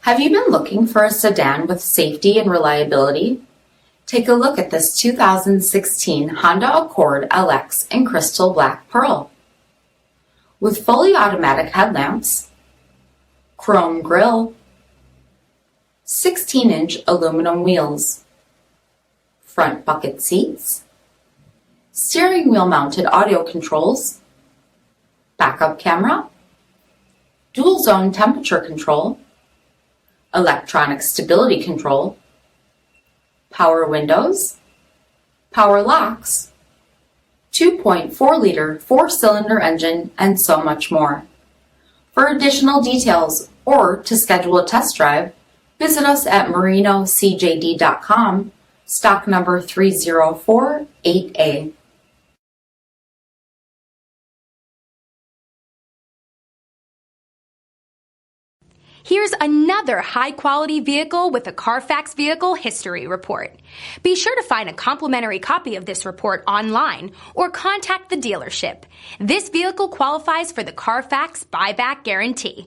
Have you been looking for a sedan with safety and reliability? Take a look at this 2016 Honda Accord LX in crystal black pearl. With fully automatic headlamps, chrome grille, 16-inch aluminum wheels, front bucket seats, steering wheel mounted audio controls, backup camera, dual zone temperature control, electronic stability control, power windows, power locks, 2.4-liter 4-cylinder engine, and so much more. For additional details or to schedule a test drive, visit us at marinocjd.com, stock number 3048A. Here's another high-quality vehicle with a CARFAX Vehicle History Report. Be sure to find a complimentary copy of this report online or contact the dealership. This vehicle qualifies for the CARFAX Buyback Guarantee.